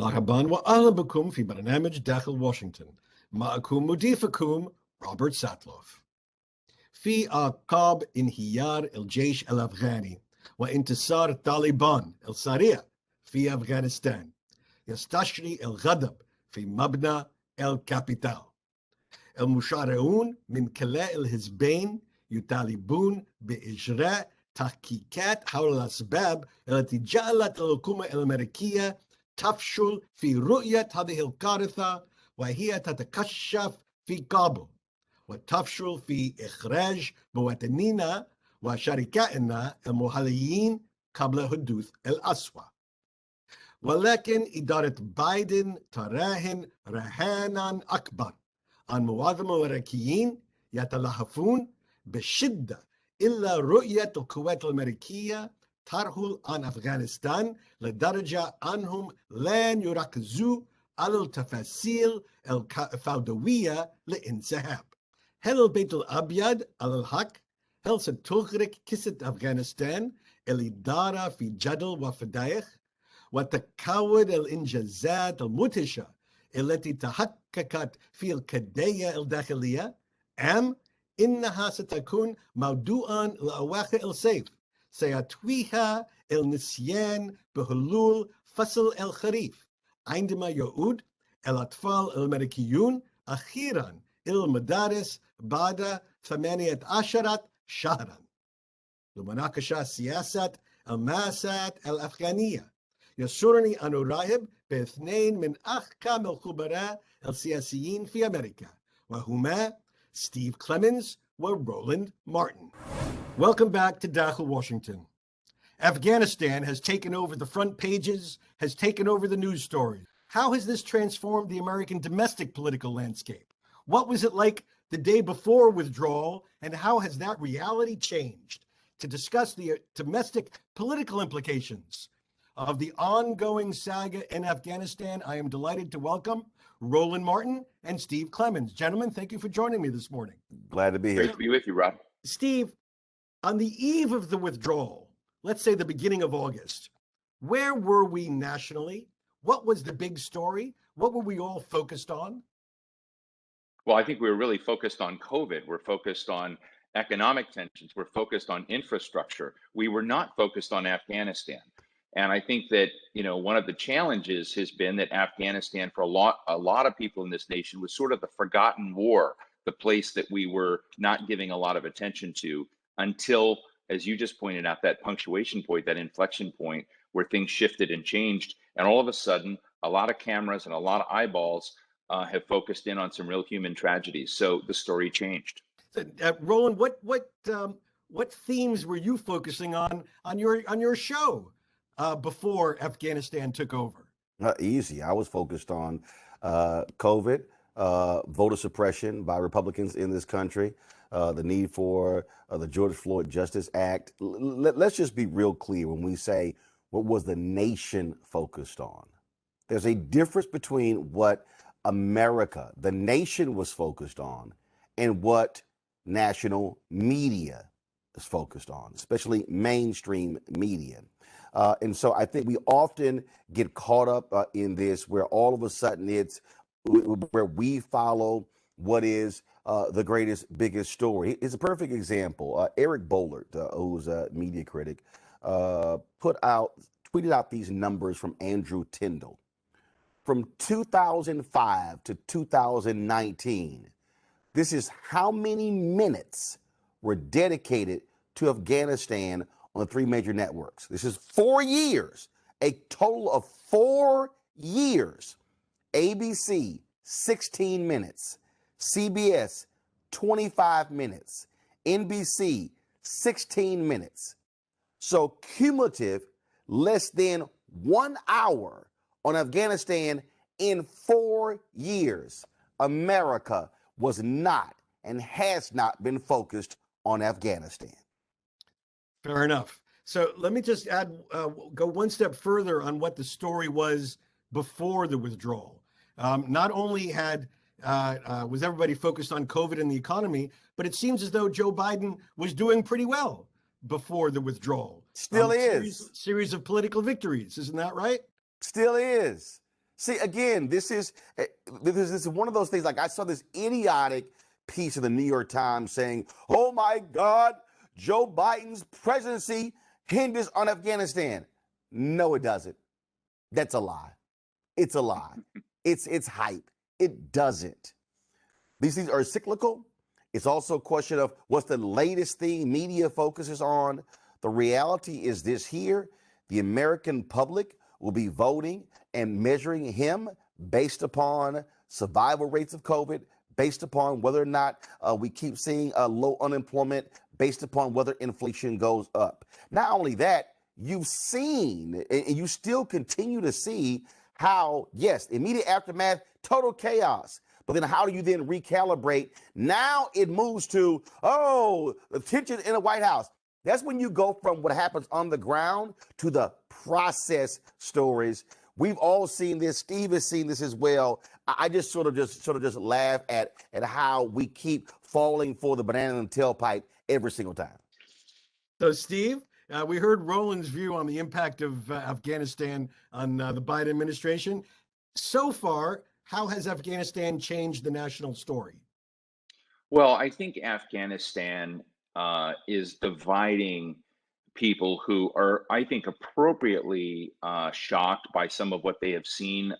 مرحبا وأهلا بكم في برنامج داخل واشنطن. معكم مضيفكم روبرت ساتلوف. في أعقاب انهيار الجيش الأفغاني وانتصار طالبان السريع في أفغانستان يستشري الغضب في مبنى الكابيتال. المشارعون من كلا الحزبين يطالبون بإجراء تحقيقات حول الأسباب التي جعلت الحكومة الأمريكية تفشل في رؤية هذه الكارثة، وهي تتكشف في كابل وتفشل في إخراج مواطنينا وشركائنا المحليين قبل حدوث الأسوأ. ولكن إدارة بايدن تراهن رهانا أكبر عن معظم الأمريكيين يتلهفون بشدة إلا رؤية القوات الأمريكية ترحل عن أفغانستان، لدرجة أنهم لن يركزوا على التفاصيل الفوضوية للانسحاب. هل البيت الأبيض على الحق؟ هل ستغرق قصة أفغانستان الإدارة في جدل وفضائح؟ وتقو الإنجازات المدهشة التي تحققت في القضايا الداخلية، أم إنها ستكون موضوعا لأواخر الصيف سيطويها النسيان بحلول فصل الخريف، عندما يعود الأطفال الأمريكيون أخيرا إلى المدارس بعد 18 شهرا لمناقشة سياسة الماسات الأفغانية. يسرني أن أرحب باثنين من أحكم الخبراء السياسيين في أمريكا، وهما ستيف كليمنز ورولاند مارتن. Welcome back to Dakhel, Washington. Afghanistan has taken over the front pages, has taken over the news stories. How has this transformed the American domestic political landscape? What was it like the day before withdrawal, and how has that reality changed? To discuss the domestic political implications of the ongoing saga in Afghanistan, I am delighted to welcome Roland Martin and Steve Clemens. Gentlemen, thank you for joining me this morning. Glad to be here. Great to be with you, Rob. Steve, on the eve of the withdrawal, let's say the beginning of August, where were we nationally? What was the big story? What were we all focused on? Well, I think we were really focused on COVID. We're focused on economic tensions. We're focused on infrastructure. We were not focused on Afghanistan. And I think that, one of the challenges has been that Afghanistan, for a lot of people in this nation, was sort of the forgotten war, the place that we were not giving a lot of attention to until, as you just pointed out, that punctuation point, that inflection point where things shifted and changed. And all of a sudden, a lot of cameras and a lot of eyeballs have focused in on some real human tragedies. So the story changed. Roland, what themes were you focusing on your show before Afghanistan took over? Easy. I was focused on COVID, voter suppression by Republicans in this country, the need for the George Floyd Justice Act. Let's just be real clear when we say what was the nation focused on. There's a difference between what America, the nation, was focused on and what national media is focused on, especially mainstream media. And so I think we often get caught up in this where all of a sudden it's where we follow what is the greatest, biggest story. It's a perfect example. Eric Bollert, who's a media critic, tweeted out these numbers from Andrew Tyndall. From 2005 to 2019, this is how many minutes were dedicated to Afghanistan on 3 major networks. This is 4 years, a total of 4 years. ABC, 16 minutes. CBS, 25 minutes. NBC, 16 minutes. So cumulative, less than 1 hour on Afghanistan in 4 years. America was not and has not been focused on Afghanistan. Fair enough. So let me just go one step further on what the story was before the withdrawal. Not only was everybody focused on COVID and the economy, but it seems as though Joe Biden was doing pretty well before the withdrawal. Still is. Series of political victories, isn't that right? Still is. See, again, this is one of those things. Like I saw this idiotic piece of the New York Times saying, "Oh my God, Joe Biden's presidency hinges on Afghanistan." No, it doesn't. That's a lie. It's a lie. It's hype. It doesn't. These things are cyclical. It's also a question of what's the latest thing media focuses on. The reality is this here: the American public will be voting and measuring him based upon survival rates of COVID, based upon whether or not we keep seeing low unemployment, based upon whether inflation goes up. Not only that, you've seen, and you still continue to see how, yes, immediate aftermath, total chaos. But then how do you then recalibrate? Now it moves to, oh, the tension in the White House. That's when you go from what happens on the ground to the process stories. We've all seen this. Steve has seen this as well. I just sort of just laugh at how we keep falling for the banana in the tailpipe every single time. So, Steve, we heard Roland's view on the impact of Afghanistan on the Biden administration. So far, how has Afghanistan changed the national story? Well, I think Afghanistan is dividing people who are, I think, appropriately shocked by some of what they have seen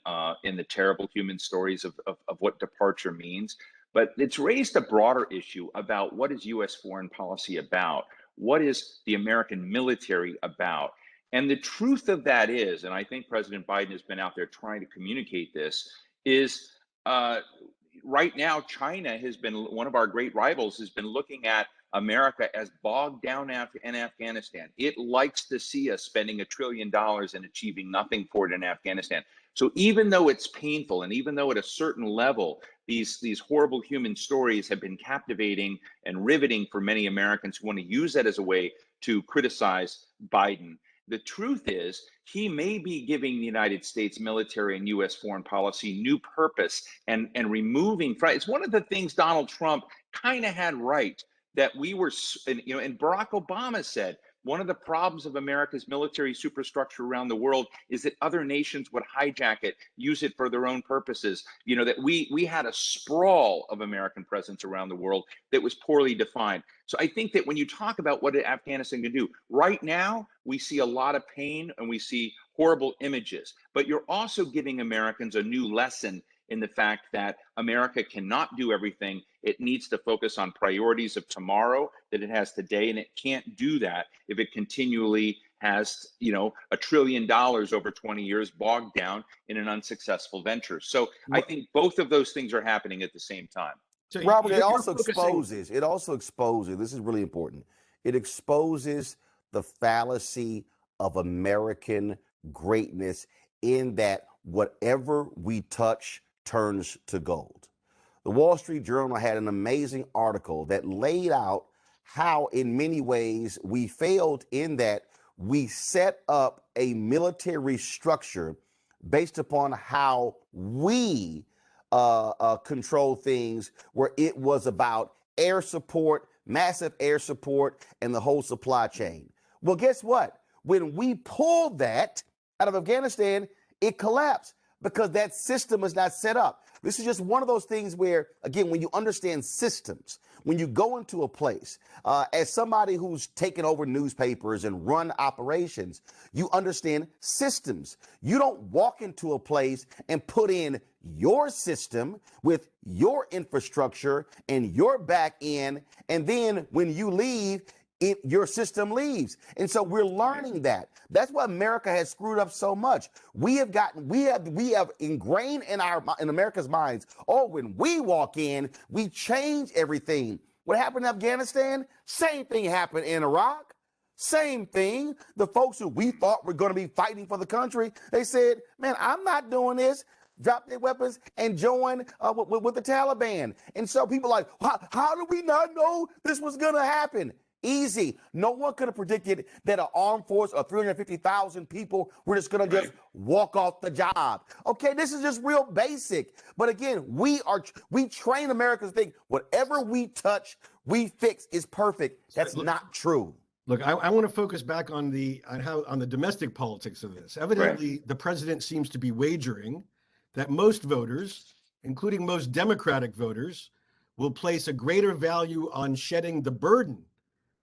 in the terrible human stories of what departure means. But it's raised a broader issue about what is U.S. foreign policy about? What is the American military about? And the truth of that is, and I think President Biden has been out there trying to communicate this, is right now, China has been, one of our great rivals, has been looking at America as bogged down in Afghanistan. It likes to see us spending $1 trillion and achieving nothing for it in Afghanistan. So even though it's painful, and even though at a certain level, these horrible human stories have been captivating and riveting for many Americans who want to use that as a way to criticize Biden, the truth is, he may be giving the United States military and U.S. foreign policy new purpose and removing. It's one of the things Donald Trump kind of had right, that we were, and Barack Obama said, one of the problems of America's military superstructure around the world is that other nations would hijack it, use it for their own purposes. That we had a sprawl of American presence around the world that was poorly defined. So I think that when you talk about what Afghanistan can do, right now, we see a lot of pain and we see horrible images, but you're also giving Americans a new lesson in the fact that America cannot do everything. It needs to focus on priorities of tomorrow that it has today, and it can't do that if it continually has, $1 trillion over 20 years bogged down in an unsuccessful venture. So I think both of those things are happening at the same time. So Robert, it also exposes, this is really important, it exposes the fallacy of American greatness in that whatever we touch turns to gold. The Wall Street Journal had an amazing article that laid out how, in many ways, we failed in that we set up a military structure based upon how we control things, where it was about air support, massive air support, and the whole supply chain. Well, guess what? When we pulled that out of Afghanistan, it collapsed because that system is not set up. This is just one of those things where, again, when you understand systems, when you go into a place, as somebody who's taken over newspapers and run operations, you understand systems. You don't walk into a place and put in your system with your infrastructure and your back end, and then when you leave, your system leaves. And so we're learning that. That's why America has screwed up so much. We have ingrained in America's minds, oh, when we walk in, we change everything. What happened in Afghanistan? Same thing happened in Iraq. Same thing. The folks who we thought were going to be fighting for the country, they said, man, I'm not doing this. Drop their weapons and join with the Taliban. And so people are like, how do we not know this was going to happen? Easy. No one could have predicted that an armed force of 350,000 people were just going to just walk off the job. Okay, this is just real basic. But again, we train Americans to think whatever we touch, we fix is perfect. That's not true. Look, I want to focus back on the domestic politics of this. Evidently, the president seems to be wagering that most voters, including most Democratic voters, will place a greater value on shedding the burden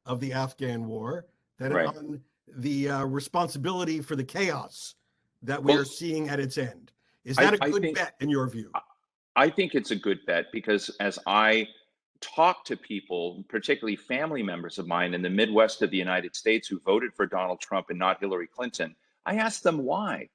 of the Afghan war than Right. on the responsibility for the chaos that we Well, are seeing at its end. Is that a good bet in your view? I think it's a good bet because as I talk to people, particularly family members of mine in the Midwest of the United States who voted for Donald Trump and not Hillary Clinton, I asked them why.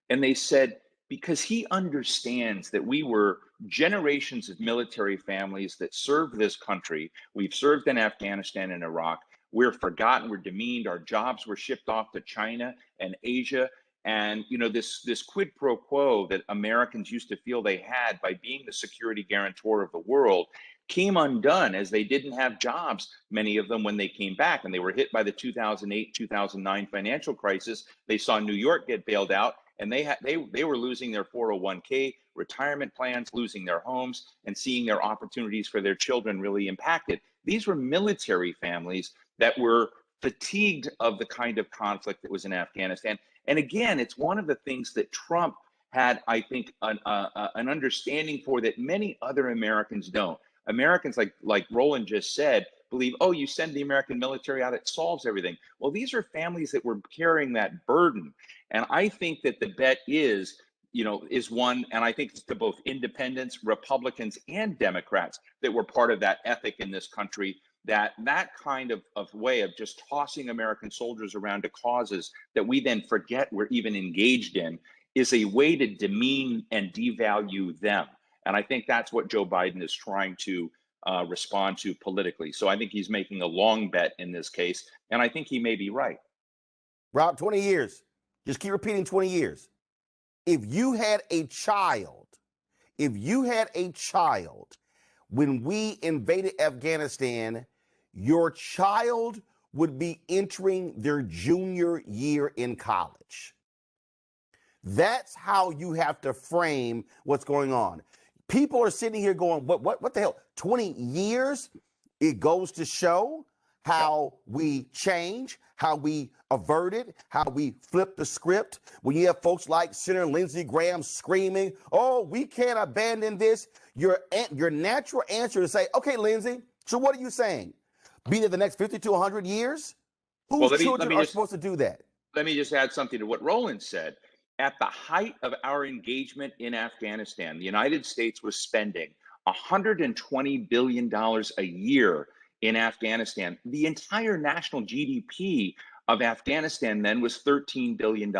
And they said, because he understands that we were generations of military families that served this country. We've served in Afghanistan and Iraq. We're forgotten, we're demeaned, our jobs were shipped off to China and Asia. And you know, this quid pro quo that Americans used to feel they had by being the security guarantor of the world came undone as they didn't have jobs, many of them, when they came back, and they were hit by the 2008 2009 financial crisis. They saw New York get bailed out, and they were losing their 401k retirement plans, losing their homes, and seeing their opportunities for their children really impacted. These were military families that were fatigued of the kind of conflict that was in Afghanistan. And again, it's one of the things that Trump had, I think, an understanding for that many other Americans don't. Americans, like Roland just said, believe, oh, you send the American military out, it solves everything. Well, these are families that were carrying that burden. And I think that the bet is one, and I think it's to both independents, Republicans, and Democrats that were part of that ethic in this country, that kind of way of just tossing American soldiers around to causes that we then forget we're even engaged in is a way to demean and devalue them. And I think that's what Joe Biden is trying to respond to politically. So I think he's making a long bet in this case, and I think he may be right. Rob, 20 years. Just keep repeating 20 years. If you had a child, when we invaded Afghanistan, your child would be entering their junior year in college. That's how you have to frame what's going on. People are sitting here going, what the hell? 20 years? It goes to show how we change, how we averted, how we flip the script. When you have folks like Senator Lindsey Graham screaming, oh, we can't abandon this, your natural answer is to say, okay, Lindsey, so what are you saying? Be there the next 50 to 100 years? Whose children are supposed to do that? Let me just add something to what Roland said. At the height of our engagement in Afghanistan, the United States was spending $120 billion a year in Afghanistan. The entire national GDP of Afghanistan then was $13 billion.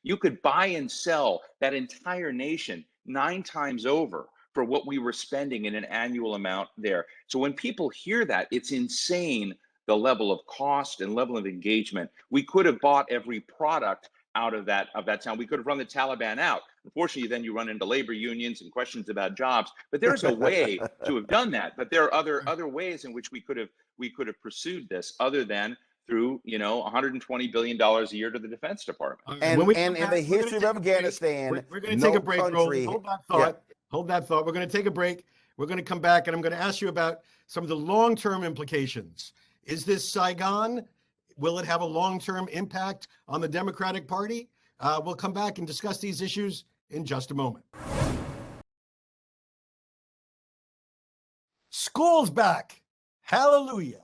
You could buy and sell that entire nation 9 times over for what we were spending in an annual amount there. So when people hear that, it's insane, the level of cost and level of engagement. We could have bought every product out of that town. We could have run the Taliban out. Unfortunately, then you run into labor unions and questions about jobs. But there's a way to have done that. But there are other ways in which we could have pursued this, other than through $120 billion a year to the Defense Department. And in the history of Afghanistan, we're going to take a break. Roland. Hold that thought. Yeah. Hold that thought. We're going to take a break. We're going to come back, and I'm going to ask you about some of the long-term implications. Is this Saigon? Will it have a long-term impact on the Democratic Party? We'll come back and discuss these issues in just a moment. School's back. Hallelujah.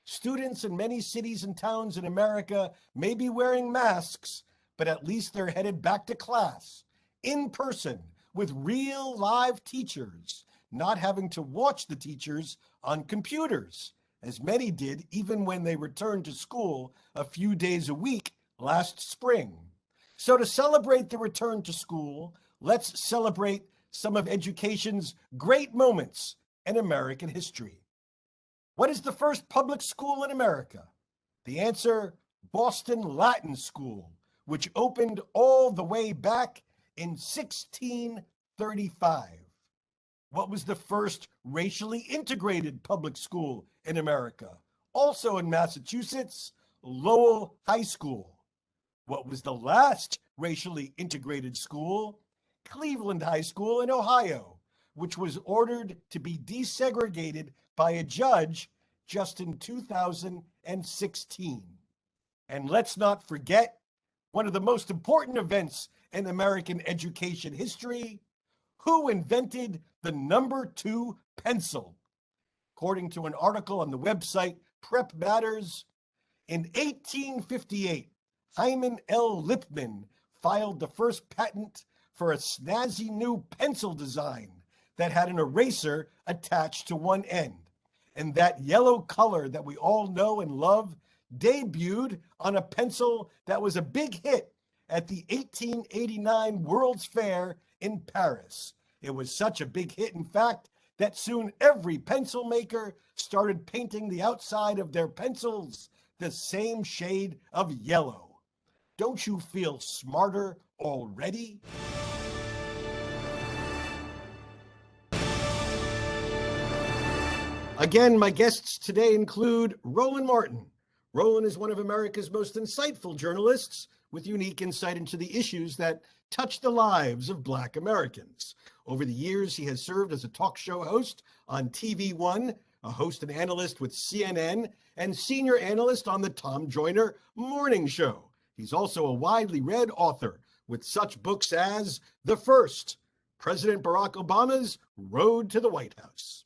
Students in many cities and towns in America may be wearing masks, but at least they're headed back to class in person with real live teachers, not having to watch the teachers on computers, as many did even when they returned to school a few days a week last spring. So to celebrate the return to school, let's celebrate some of education's great moments in American history. What is the first public school in America? The answer, Boston Latin School, which opened all the way back in 1635. What was the first racially integrated public school in America? Also in Massachusetts, Lowell High School. What was the last racially integrated school? Cleveland High School in Ohio, which was ordered to be desegregated by a judge just in 2016. And let's not forget one of the most important events in American education history? Who invented the number 2 pencil? According to an article on the website Prep Matters, in 1858, Hyman L. Lipman filed the first patent for a snazzy new pencil design that had an eraser attached to one end. And that yellow color that we all know and love debuted on a pencil that was a big hit at the 1889 World's Fair in Paris. It was such a big hit, in fact, that soon every pencil maker started painting the outside of their pencils the same shade of yellow. Don't you feel smarter already? Again, my guests today include Roland Martin. Roland is one of America's most insightful journalists with unique insight into the issues that touch the lives of Black Americans. Over the years, he has served as a talk show host on TV One, a host and analyst with CNN, and senior analyst on the Tom Joyner Morning Show. He's also a widely read author with such books as The First, President Barack Obama's Road to the White House.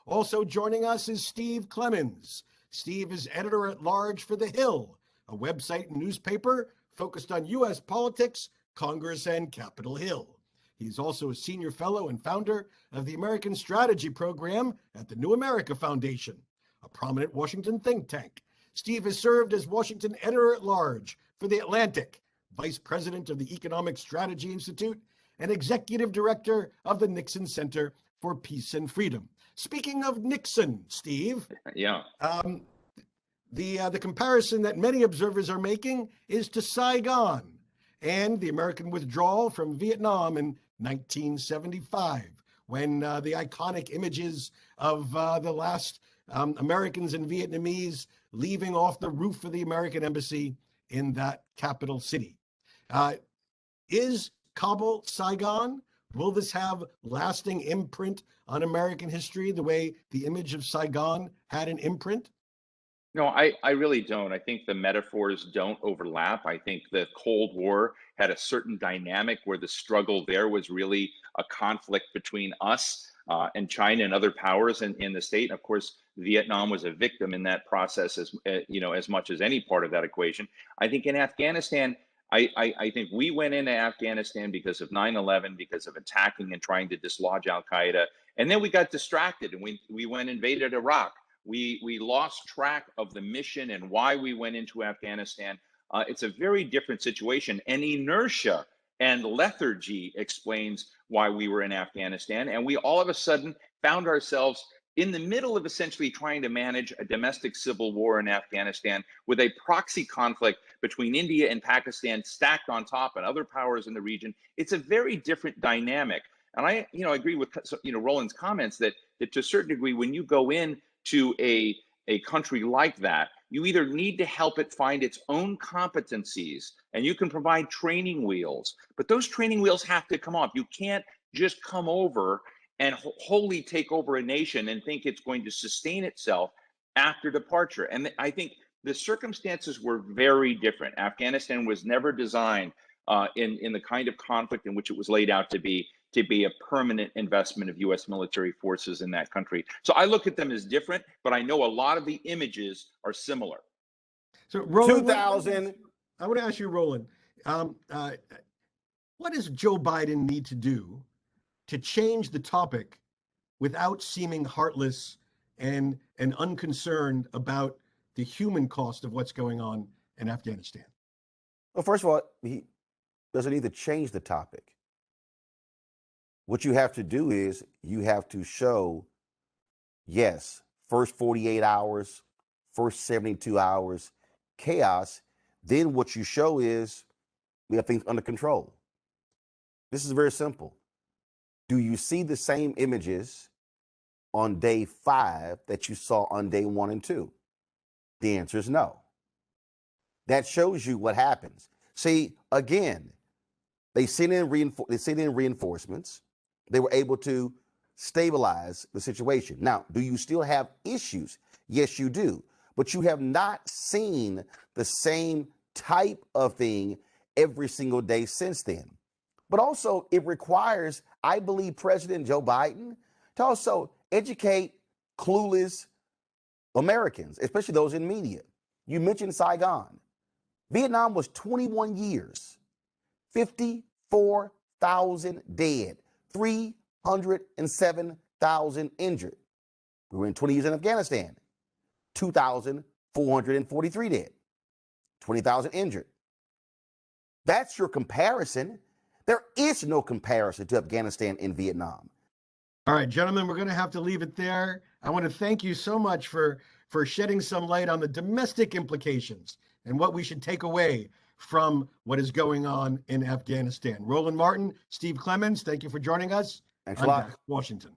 Also joining us is Steve Clemens. Steve is editor-at-large for The Hill, a website and newspaper focused on U.S. politics, Congress, and Capitol Hill. He's also a senior fellow and founder of the American Strategy Program at the New America Foundation, a prominent Washington think tank. Steve has served as Washington editor-at-large for The Atlantic, vice president of the Economic Strategy Institute, and executive director of the Nixon Center for Peace and Freedom. Speaking of Nixon, Steve, the comparison that many observers are making is to Saigon and the American withdrawal from Vietnam in 1975, when the iconic images of the last Americans and Vietnamese leaving off the roof of the American embassy in that capital city. Is Kabul Saigon? Will this have lasting imprint on American history the way the image of Saigon had an imprint? No, I really don't. I think the metaphors don't overlap. I think the Cold War had a certain dynamic where the struggle there was really a conflict between us and China and other powers in the state. And of course, Vietnam was a victim in that process as much as any part of that equation. I think in Afghanistan, I think we went into Afghanistan because of 9/11, because of attacking and trying to dislodge Al Qaeda. And then we got distracted and we went and invaded Iraq. We lost track of the mission and why we went into Afghanistan. It's a very different situation, and inertia and lethargy explains why we were in Afghanistan. And we all of a sudden found ourselves in the middle of essentially trying to manage a domestic civil war in Afghanistan with a proxy conflict between India and Pakistan stacked on top and other powers in the region. It's a very different dynamic. And I agree with Roland's comments that to a certain degree, when you go in to a country like that, you either need to help it find its own competencies, and you can provide training wheels, but those training wheels have to come off. You can't just come over and wholly take over a nation and think it's going to sustain itself after departure. And I think the circumstances were very different. Afghanistan was never designed in the kind of conflict in which it was laid out to be a permanent investment of U.S. military forces in that country. So I look at them as different, but I know a lot of the images are similar. So Roland, 2000. I want to ask you, Roland, what does Joe Biden need to do to change the topic without seeming heartless and unconcerned about the human cost of what's going on in Afghanistan? Well, first of all, he doesn't need to change the topic. What you have to do is you have to show, yes, first 48 hours, first 72 hours, chaos. Then what you show is we have things under control. This is very simple. Do you see the same images on day 5 that you saw on day 1 and 2? The answer is no. That shows you what happens. See, again, they sent in reinforcements. They were able to stabilize the situation. Now, do you still have issues? Yes, you do. But you have not seen the same type of thing every single day since then. but also it requires, I believe, President Joe Biden to also educate clueless Americans, especially those in media. You mentioned Saigon. Vietnam was 21 years, 54,000 dead, 307,000 injured. We were in 20 years in Afghanistan, 2,443 dead, 20,000 injured. That's your comparison. There is no comparison to Afghanistan and Vietnam. All right, gentlemen, we're going to have to leave it there. I want to thank you so much for shedding some light on the domestic implications and what we should take away from what is going on in Afghanistan. Roland Martin, Steve Clemens, thank you for joining us. Thanks a lot. Washington.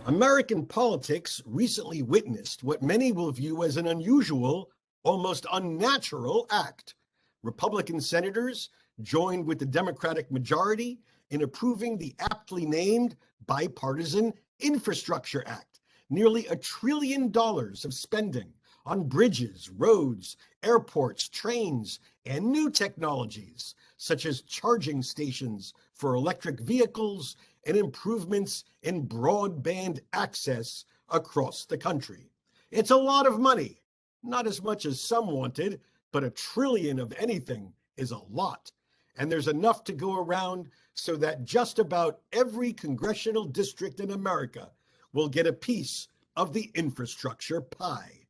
American politics recently witnessed what many will view as an unusual, almost unnatural act. Republican senators joined with the Democratic majority in approving the aptly named Bipartisan Infrastructure Act, nearly $1 trillion of spending on bridges, roads, airports, trains, and new technologies, such as charging stations for electric vehicles and improvements in broadband access across the country. It's a lot of money, not as much as some wanted, but $1 trillion of anything is a lot. And there's enough to go around so that just about every congressional district in America will get a piece of the infrastructure pie.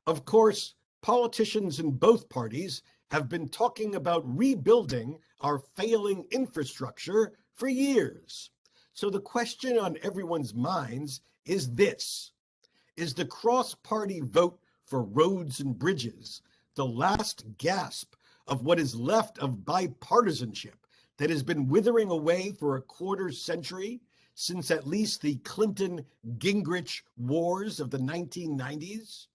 Of course, politicians in both parties have been talking about rebuilding our failing infrastructure for years. So the question on everyone's minds is this: is the cross-party vote for roads and bridges the last gasp of what is left of bipartisanship that has been withering away for a quarter century since at least the Clinton-Gingrich wars of the 1990s?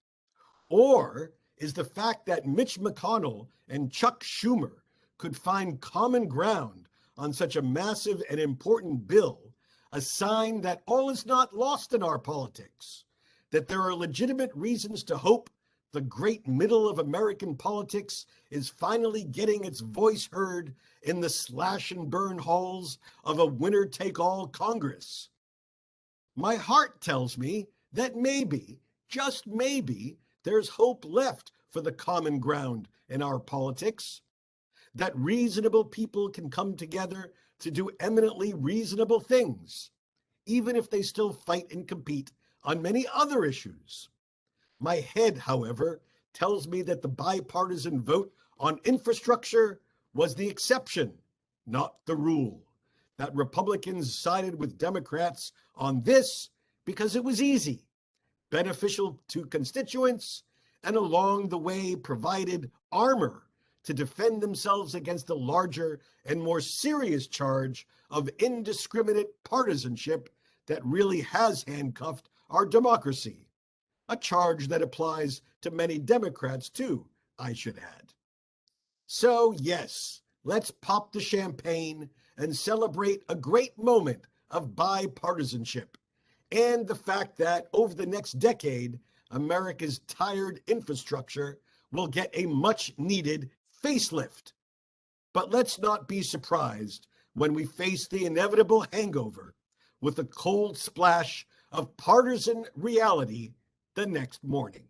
Or is the fact that Mitch McConnell and Chuck Schumer could find common ground on such a massive and important bill a sign that all is not lost in our politics, that there are legitimate reasons to hope the great middle of American politics is finally getting its voice heard in the slash and burn halls of a winner-take-all Congress? My heart tells me that maybe, just maybe, there's hope left for the common ground in our politics, that reasonable people can come together to do eminently reasonable things, even if they still fight and compete on many other issues. My head, however, tells me that the bipartisan vote on infrastructure was the exception, not the rule. That Republicans sided with Democrats on this because it was easy, beneficial to constituents, and along the way provided armor to defend themselves against the larger and more serious charge of indiscriminate partisanship that really has handcuffed our democracy. A charge that applies to many Democrats too, I should add. So yes, let's pop the champagne and celebrate a great moment of bipartisanship and the fact that over the next decade, America's tired infrastructure will get a much-needed facelift. But let's not be surprised when we face the inevitable hangover with a cold splash of partisan reality the next morning.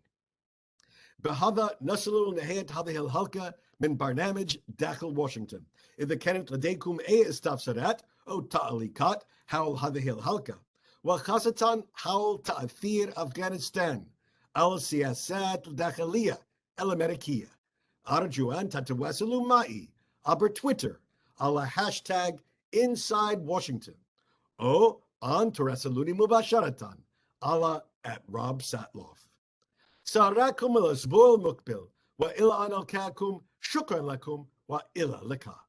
بهذا نصل نهاية هذه الحلقة من برنامج داخل واشنطن. إذا كانت لديكم أي استفسارات أو تعليقات حول هذه الحلقة وخاصة حول تأثير أفغانستان على السياسات الداخلية الأميركية، أرجو أن تتواصلوا معي عبر تويتر على هاشتاغ Inside Washington أو أن تراسلوني مباشرة على @RobSatloff. سأراكم الأسبوع المقبل وإلى أن ألقاكم، شكرا لكم وإلى اللقاء.